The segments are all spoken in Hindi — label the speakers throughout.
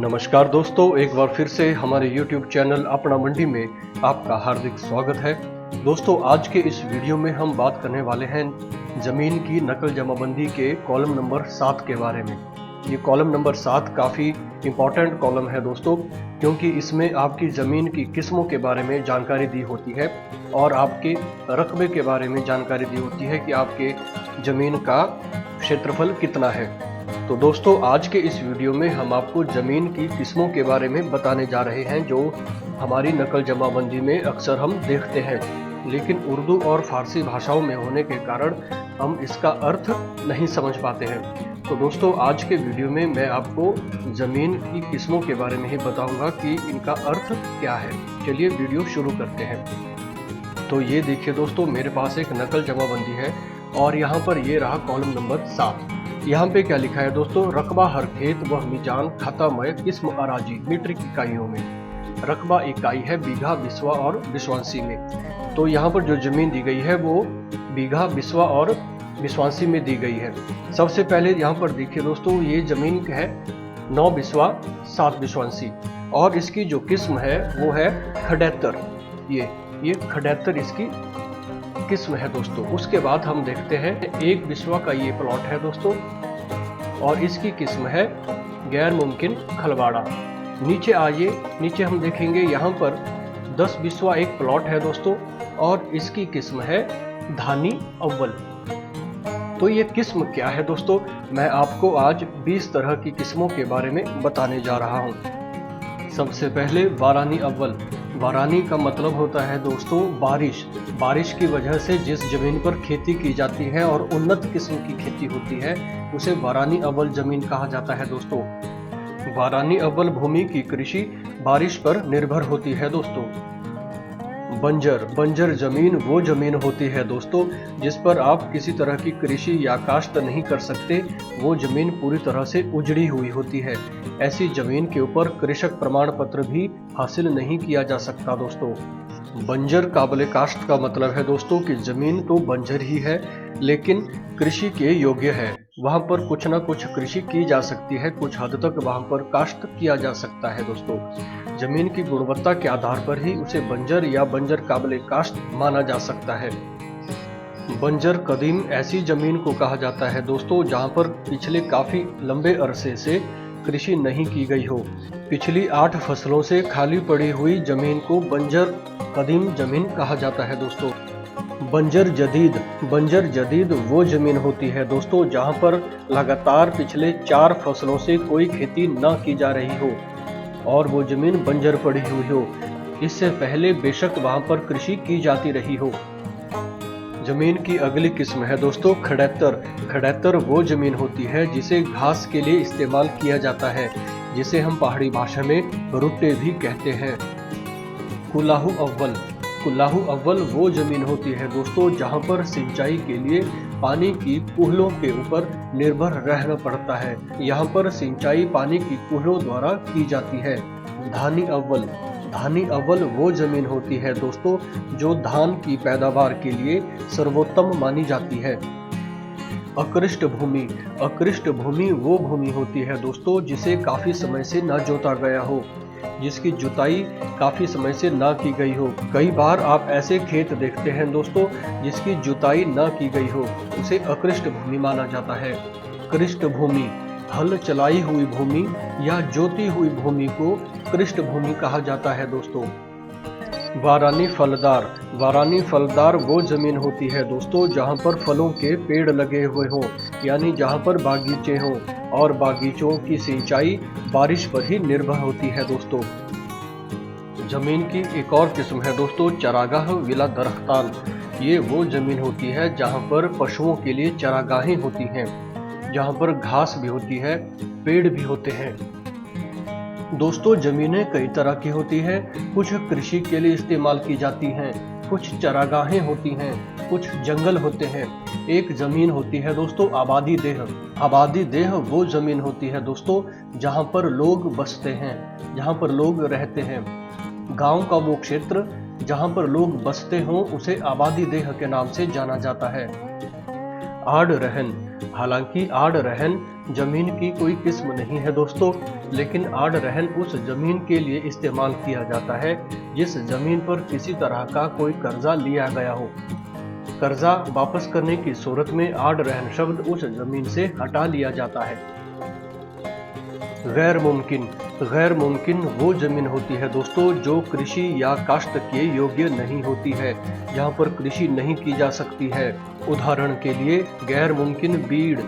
Speaker 1: नमस्कार दोस्तों, एक बार फिर से हमारे YouTube चैनल अपना मंडी में आपका हार्दिक स्वागत है। दोस्तों, आज के इस वीडियो में हम बात करने वाले हैं ज़मीन की नकल जमाबंदी के कॉलम नंबर 7 के बारे में। ये कॉलम नंबर 7 काफ़ी इम्पॉर्टेंट कॉलम है दोस्तों, क्योंकि इसमें आपकी ज़मीन की किस्मों के बारे में जानकारी दी होती है और आपके रकबे के बारे में जानकारी दी होती है कि आपके ज़मीन का क्षेत्रफल कितना है। तो दोस्तों, आज के इस वीडियो में हम आपको ज़मीन की किस्मों के बारे में बताने जा रहे हैं जो हमारी नकल जमाबंदी में अक्सर हम देखते हैं, लेकिन उर्दू और फारसी भाषाओं में होने के कारण हम इसका अर्थ नहीं समझ पाते हैं। तो दोस्तों, आज के वीडियो में मैं आपको ज़मीन की किस्मों के बारे में ही बताऊंगा कि इनका अर्थ क्या है। चलिए वीडियो शुरू करते हैं। तो ये देखिए दोस्तों, मेरे पास एक नकल जमाबंदी है और यहाँ पर ये रहा कॉलम नंबर 7। यहाँ पे क्या लिखा है दोस्तों, रकबा हर खेत व मीजान खाता मय किस्म अराजी मीट्रिक इकाइयों में। रकबा इकाई है बीघा, बिस्वा और बिस्वांसी में। तो यहाँ पर जो जमीन दी गई है वो बीघा, बिस्वा और बिस्वांसी में दी गई है। सबसे पहले यहाँ पर देखिए दोस्तों, ये जमीन है 9 बिस्वा 7 बिस्वांसी और इसकी जो किस्म है वो है खडेतर। ये खडेतर इसकी किस्म है दोस्तों। उसके बाद हम देखते हैं 1 बिस्वा का ये प्लॉट है दोस्तों और इसकी किस्म है गैर मुमकिन खलवाड़ा। नीचे आइए, नीचे हम देखेंगे यहाँ पर 10 बिस्वा एक प्लॉट है दोस्तों और इसकी किस्म है धानी अव्वल। तो ये किस्म क्या है दोस्तों, मैं आपको आज 20 तरह की किस्मों के बारे में बताने जा रहा हूँ। सबसे पहले वारानी अव्वल। वारानी का मतलब होता है दोस्तों बारिश। बारिश की वजह से जिस जमीन पर खेती की जाती है और उन्नत किस्म की खेती होती है उसे वारानी अव्वल जमीन कहा जाता है दोस्तों। वारानी अव्वल भूमि की कृषि बारिश पर निर्भर होती है दोस्तों। बंजर जमीन वो जमीन होती है दोस्तों जिस पर आप किसी तरह की कृषि या काश्त नहीं कर सकते। वो जमीन पूरी तरह से उजड़ी हुई होती है। ऐसी जमीन के ऊपर कृषक प्रमाण पत्र भी हासिल नहीं किया जा सकता दोस्तों। बंजर काबिल काश्त का मतलब है दोस्तों कि जमीन तो बंजर ही है लेकिन कृषि के योग्य है। वहां पर कुछ ना कुछ कृषि की जा सकती है, कुछ हद तक वहां पर काश्त किया जा सकता है दोस्तों। जमीन की गुणवत्ता के आधार पर ही उसे बंजर या बंजर काबिल काश्त माना जा सकता है। बंजर कदीम ऐसी जमीन को कहा जाता है दोस्तों जहां पर पिछले काफी लंबे अरसे से कृषि नहीं की गई हो। पिछली 8 फसलों से खाली पड़ी हुई जमीन को बंजर कदीम जमीन कहा जाता है दोस्तों। बंजर जदीद वो जमीन होती है दोस्तों जहां पर लगातार पिछले 4 फसलों से कोई खेती न की जा रही हो और वो जमीन बंजर पड़ी हुई हो। इससे पहले बेशक वहां पर कृषि की जाती रही हो। जमीन की अगली किस्म है दोस्तों खडेतर वो जमीन होती है जिसे घास के लिए इस्तेमाल किया जाता है, जिसे हम पहाड़ी भाषा में रुट्टे भी कहते हैं। कुल्लाहू अव्वल वो जमीन होती है दोस्तों जहां पर सिंचाई के लिए पानी की कूहलों के ऊपर निर्भर रहना पड़ता है। यहाँ पर सिंचाई पानी की कूहलों द्वारा की जाती है। धानी अव्वल वो जमीन होती है दोस्तों जो धान की पैदावार के लिए सर्वोत्तम मानी जाती है। अकृष्ट भूमि वो भूमि होती है दोस्तों जिसे काफी समय से न जोता गया हो, जिसकी जुताई काफी समय से ना की गई हो। कई बार आप ऐसे खेत देखते हैं दोस्तों जिसकी जुताई ना की गई हो, उसे अकृष्ट भूमि माना जाता है। कृष्ट भूमि हल चलाई हुई भूमि या जोती हुई भूमि को कृष्ट भूमि कहा जाता है दोस्तों। वारानी फलदार वो जमीन होती है दोस्तों जहां पर फलों के पेड़ लगे हुए हों, यानी जहां पर बागीचे हों और बागीचों की सिंचाई बारिश पर ही निर्भर होती है दोस्तों। जमीन की एक और किस्म है दोस्तों चरागाह विला दरख्तान। ये वो जमीन होती है जहां पर पशुओं के लिए चरागाहें होती हैं, जहां पर घास भी होती है, पेड़ भी होते हैं। दोस्तों, जमीनें कई तरह की होती हैं। कुछ कृषि के लिए इस्तेमाल की जाती हैं, कुछ चरागाहें होती हैं, कुछ जंगल होते हैं। एक जमीन होती है दोस्तों आबादी देह वो जमीन होती है दोस्तों जहां पर लोग बसते हैं, जहां पर लोग रहते हैं। गांव का वो क्षेत्र जहां पर लोग बसते हों उसे आबादी देह के नाम से जाना जाता है। आड़ रहन, हालांकि आड़ रहन जमीन की कोई किस्म नहीं है दोस्तों, लेकिन आड़ रहन उस जमीन के लिए इस्तेमाल किया जाता है जिस जमीन पर किसी तरह का कोई कर्जा लिया गया हो। कर्जा वापस करने की सूरत में आड़ रहन शब्द उस जमीन से हटा लिया जाता है। गैर मुमकिन। गैर मुमकिन वो जमीन होती है दोस्तों जो कृषि या काश्त के योग्य नहीं होती है, जहाँ पर कृषि नहीं की जा सकती है। उदाहरण के लिए गैर मुमकिन बीड़।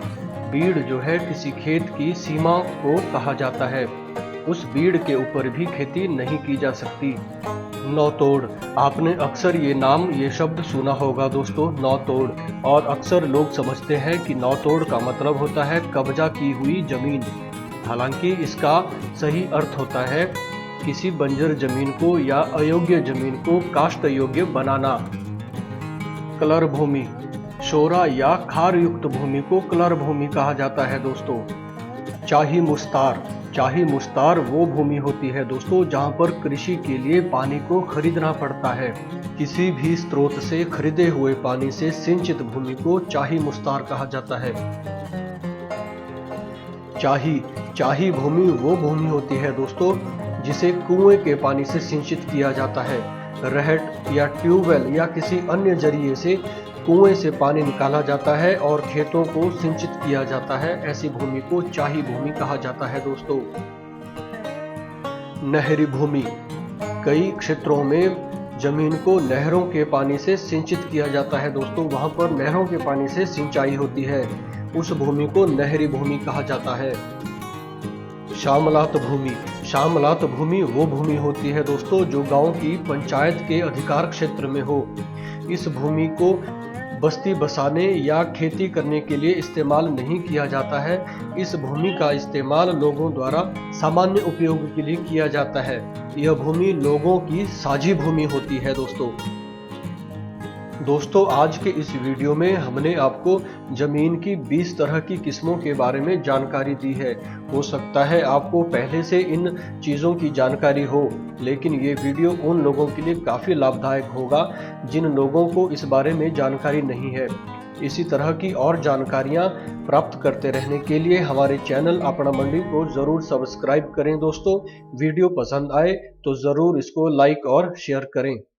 Speaker 1: बीड़ जो है किसी खेत की सीमा को कहा जाता है, उस बीड़ के ऊपर भी खेती नहीं की जा सकती। नौतोड़। आपने अक्सर ये शब्द सुना होगा दोस्तों, नौतोड़। और अक्सर लोग समझते हैं कि नौतोड़ का मतलब होता है कब्जा की हुई जमीन। हालांकि इसका सही अर्थ होता है किसी बंजर जमीन को या अयोग्य जमीन को काश्त योग्य बनाना। कलर भूमि। शोरा या खार युक्त भूमि को कलर भूमि कहा जाता है दोस्तों। चाही मुस्तार। चाही मुस्तार वो भूमि होती है दोस्तों जहां पर कृषि के लिए पानी को खरीदना पड़ता है। किसी भी स्रोत से खरीदे हुए पानी से सिंचित भूमि को चाही मुस्तार कहा जाता है। चाही भूमि वो भूमि होती है दोस्तों जिसे कुएं के पानी से सिंचित किया जाता है। रहट या ट्यूबवेल या किसी अन्य जरिए से कुएं से पानी निकाला जाता है और खेतों को सिंचित किया जाता है, ऐसी भूमि को चाही भूमि कहा जाता है दोस्तों। नहरी भूमि। कई क्षेत्रों में जमीन को नहरों के पानी से सिंचित किया जाता है दोस्तों, वहां पर नहरों के पानी से सिंचाई होती है, उस भूमि को नहरी भूमि कहा जाता है। शामलात भूमि। शामलात भूमि वो भूमि होती है दोस्तों जो गांव की पंचायत के अधिकार क्षेत्र में हो। इस भूमि को बस्ती बसाने या खेती करने के लिए इस्तेमाल नहीं किया जाता है। इस भूमि का इस्तेमाल लोगों द्वारा सामान्य उपयोग के लिए किया जाता है। यह भूमि लोगों की साझी भूमि होती है दोस्तों आज के इस वीडियो में हमने आपको जमीन की 20 तरह की किस्मों के बारे में जानकारी दी है। हो सकता है आपको पहले से इन चीज़ों की जानकारी हो, लेकिन ये वीडियो उन लोगों के लिए काफ़ी लाभदायक होगा जिन लोगों को इस बारे में जानकारी नहीं है। इसी तरह की और जानकारियाँ प्राप्त करते रहने के लिए हमारे चैनल अपना मंडी को ज़रूर सब्सक्राइब करें दोस्तों। वीडियो पसंद आए तो ज़रूर इसको लाइक और शेयर करें।